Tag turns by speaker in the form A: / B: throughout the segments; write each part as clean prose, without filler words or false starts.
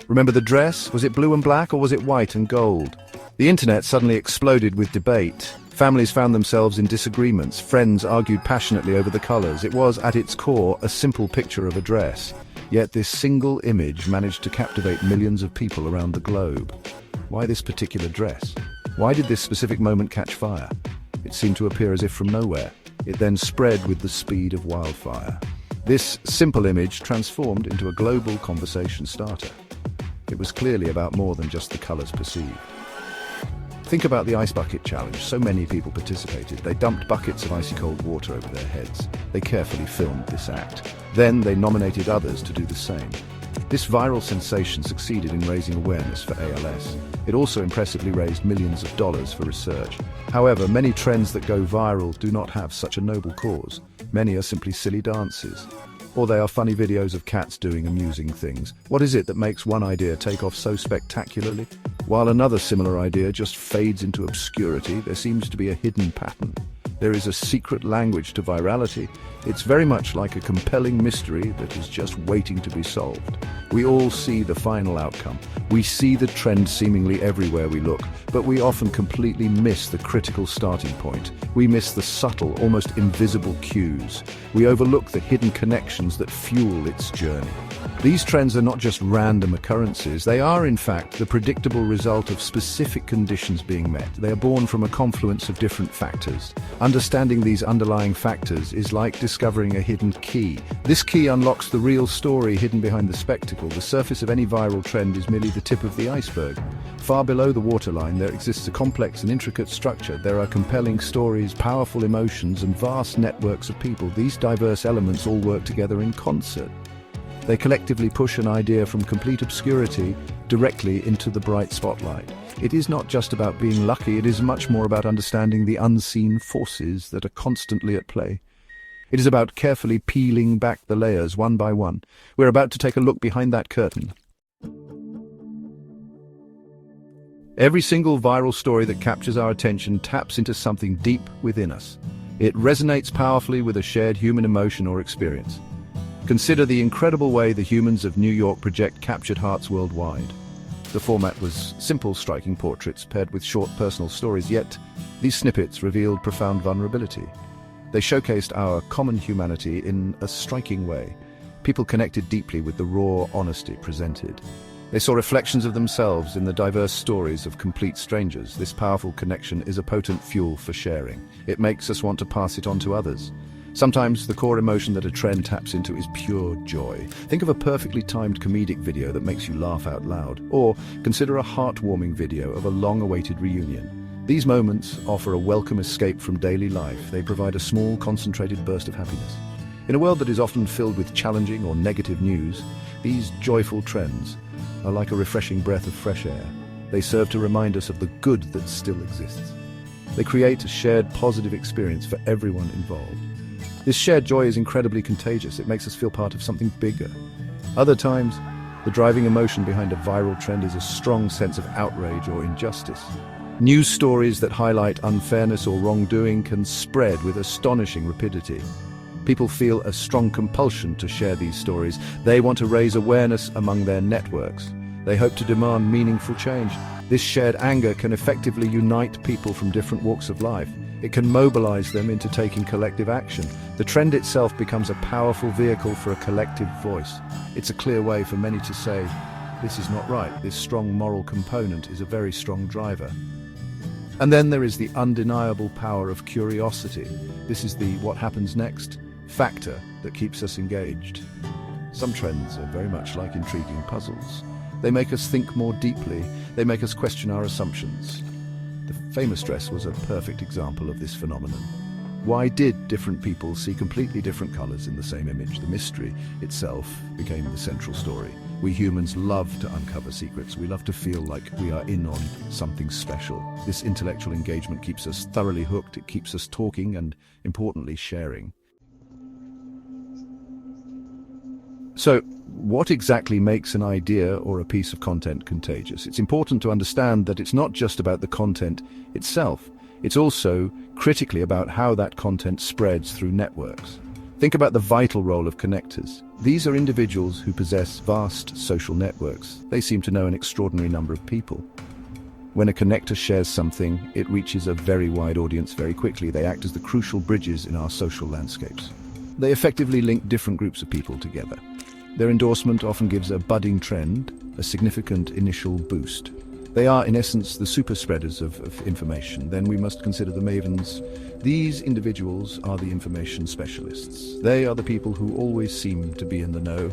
A: Remember the dress? Was it blue and black or was it white and gold? The internet suddenly exploded with debate. Families found themselves in disagreements. Friends argued passionately over the colors. It was, at its core, a simple picture of a dress. Yet this single image managed to captivate millions of people around the globe. Why this particular dress? Why did this specific moment catch fire? It seemed to appear as if from nowhere. It then spread with the speed of wildfire. This simple image transformed into a global conversation starter. It was clearly about more than just the colors perceived. Think about the ice bucket challenge. So many people participated. They dumped buckets of icy cold water over their heads. They carefully filmed this act. Then they nominated others to do the same. This viral sensation succeeded in raising awareness for ALS. It also impressively raised millions of dollars for research. However, many trends that go viral do not have such a noble cause. Many are simply silly dances. Or they are funny videos of cats doing amusing things. What is it that makes one idea take off so spectacularly, while another similar idea just fades into obscurity? There seems to be a hidden pattern. There is a secret language to virality. It's very much like a compelling mystery that is just waiting to be solved. We all see the final outcome. We see the trend seemingly everywhere we look, but we often completely miss the critical starting point. We miss the subtle, almost invisible cues. We overlook the hidden connections that fuel its journey. These trends are not just random occurrences. They are, in fact, the predictable result of specific conditions being met. They are born from a confluence of different factors. Understanding these underlying factors is like discovering a hidden key. This key unlocks the real story hidden behind the spectacle. The surface of any viral trend is merely the tip of the iceberg. Far below the waterline, there exists a complex and intricate structure. There are compelling stories, powerful emotions, and vast networks of people. These diverse elements all work together in concert. They collectively push an idea from complete obscurity directly into the bright spotlight. It is not just about being lucky, it is much more about understanding the unseen forces that are constantly at play. It is about carefully peeling back the layers one by one. We're about to take a look behind that curtain. Every single viral story that captures our attention taps into something deep within us. It resonates powerfully with a shared human emotion or experience. Consider the incredible way the humans of New York project captured hearts worldwide. The format was simple, striking portraits paired with short personal stories, yet these snippets revealed profound vulnerability. They showcased our common humanity in a striking way. People connected deeply with the raw honesty presented. They saw reflections of themselves in the diverse stories of complete strangers. This powerful connection is a potent fuel for sharing. It makes us want to pass it on to others. Sometimes the core emotion that a trend taps into is pure joy. Think of a perfectly timed comedic video that makes you laugh out loud. Or consider a heartwarming video of a long-awaited reunion. These moments offer a welcome escape from daily life. They provide a small, concentrated burst of happiness. In a world that is often filled with challenging or negative news, these joyful trends are like a refreshing breath of fresh air. They serve to remind us of the good that still exists. They create a shared positive experience for everyone involved. This shared joy is incredibly contagious. It makes us feel part of something bigger. Other times, the driving emotion behind a viral trend is a strong sense of outrage or injustice. News stories that highlight unfairness or wrongdoing can spread with astonishing rapidity. People feel a strong compulsion to share these stories. They want to raise awareness among their networks. They hope to demand meaningful change. This shared anger can effectively unite people from different walks of life. It can mobilize them into taking collective action. The trend itself becomes a powerful vehicle for a collective voice. It's a clear way for many to say, this is not right. This strong moral component is a very strong driver. And then there is the undeniable power of curiosity. This is the what happens next factor that keeps us engaged. Some trends are very much like intriguing puzzles. They make us think more deeply. They make us question our assumptions. The famous dress was a perfect example of this phenomenon. Why did different people see completely different colors in the same image? The mystery itself became the central story. We humans love to uncover secrets. We love to feel like we are in on something special. This intellectual engagement keeps us thoroughly hooked. It keeps us talking and, importantly, sharing. So, what exactly makes an idea or a piece of content contagious? It's important to understand that it's not just about the content itself. It's also critically about how that content spreads through networks. Think about the vital role of connectors. These are individuals who possess vast social networks. They seem to know an extraordinary number of people. When a connector shares something, it reaches a very wide audience very quickly. They act as the crucial bridges in our social landscapes. They effectively link different groups of people together. Their endorsement often gives a budding trend a significant initial boost. They are, in essence, the super spreaders of information. Then we must consider the mavens. These individuals are the information specialists. They are the people who always seem to be in the know.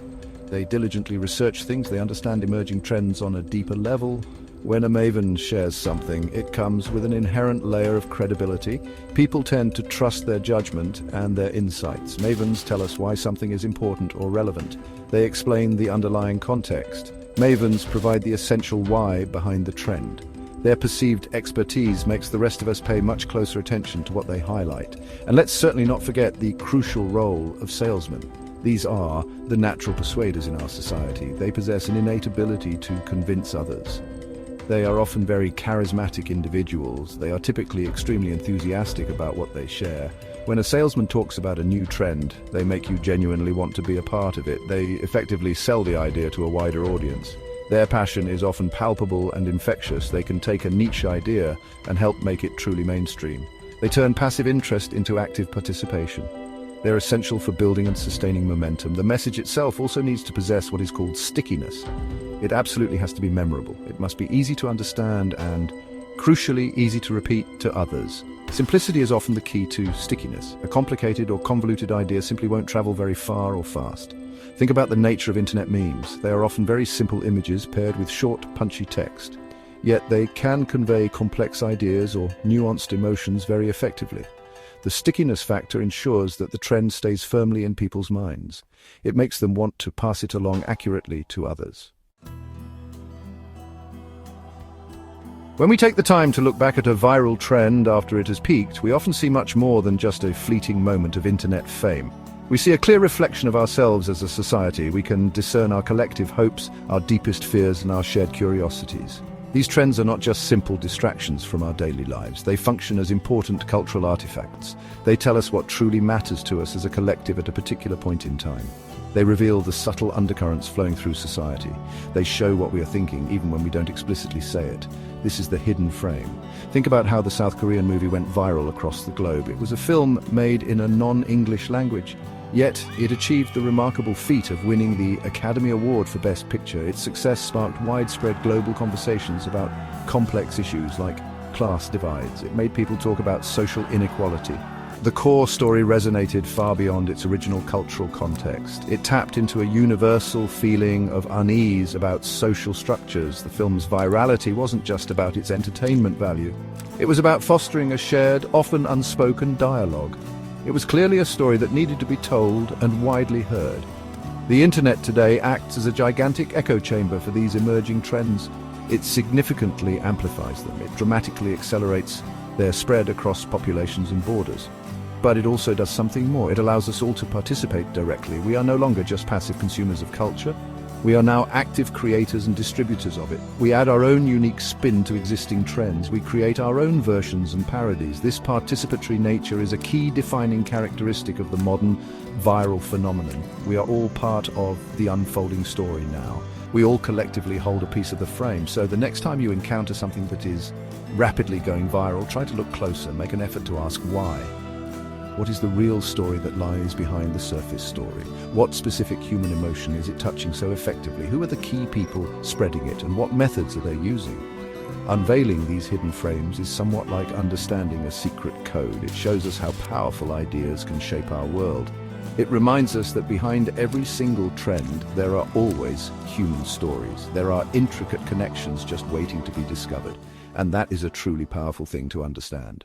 A: They diligently research things, they understand emerging trends on a deeper level. When a maven shares something, it comes with an inherent layer of credibility. People tend to trust their judgment and their insights. Mavens tell us why something is important or relevant. They explain the underlying context. Mavens provide the essential why behind the trend. Their perceived expertise makes the rest of us pay much closer attention to what they highlight. And let's certainly not forget the crucial role of salesmen. These are the natural persuaders in our society. They possess an innate ability to convince others. They are often very charismatic individuals. They are typically extremely enthusiastic about what they share. When a salesman talks about a new trend, they make you genuinely want to be a part of it. They effectively sell the idea to a wider audience. Their passion is often palpable and infectious. They can take a niche idea and help make it truly mainstream. They turn passive interest into active participation. They're essential for building and sustaining momentum. The message itself also needs to possess what is called stickiness. It absolutely has to be memorable. It must be easy to understand and, crucially, easy to repeat to others. Simplicity is often the key to stickiness. A complicated or convoluted idea simply won't travel very far or fast. Think about the nature of internet memes. They are often very simple images paired with short, punchy text. Yet they can convey complex ideas or nuanced emotions very effectively. The stickiness factor ensures that the trend stays firmly in people's minds. It makes them want to pass it along accurately to others. When we take the time to look back at a viral trend after it has peaked, we often see much more than just a fleeting moment of internet fame. We see a clear reflection of ourselves as a society. We can discern our collective hopes, our deepest fears, and our shared curiosities. These trends are not just simple distractions from our daily lives. They function as important cultural artifacts. They tell us what truly matters to us as a collective at a particular point in time. They reveal the subtle undercurrents flowing through society. They show what we are thinking, even when we don't explicitly say it. This is the hidden frame. Think about how the South Korean movie went viral across the globe. It was a film made in a non-English language. Yet, it achieved the remarkable feat of winning the Academy Award for Best Picture. Its success sparked widespread global conversations about complex issues like class divides. It made people talk about social inequality. The core story resonated far beyond its original cultural context. It tapped into a universal feeling of unease about social structures. The film's virality wasn't just about its entertainment value. It was about fostering a shared, often unspoken dialogue. It was clearly a story that needed to be told and widely heard. The internet today acts as a gigantic echo chamber for these emerging trends. It significantly amplifies them. It dramatically accelerates their spread across populations and borders. But it also does something more. It allows us all to participate directly. We are no longer just passive consumers of culture. We are now active creators and distributors of it. We add our own unique spin to existing trends. We create our own versions and parodies. This participatory nature is a key defining characteristic of the modern viral phenomenon. We are all part of the unfolding story now. We all collectively hold a piece of the frame. So the next time you encounter something that is rapidly going viral, try to look closer, make an effort to ask why. What is the real story that lies behind the surface story? What specific human emotion is it touching so effectively? Who are the key people spreading it, and what methods are they using? Unveiling these hidden frames is somewhat like understanding a secret code. It shows us how powerful ideas can shape our world. It reminds us that behind every single trend, there are always human stories. There are intricate connections just waiting to be discovered. And that is a truly powerful thing to understand.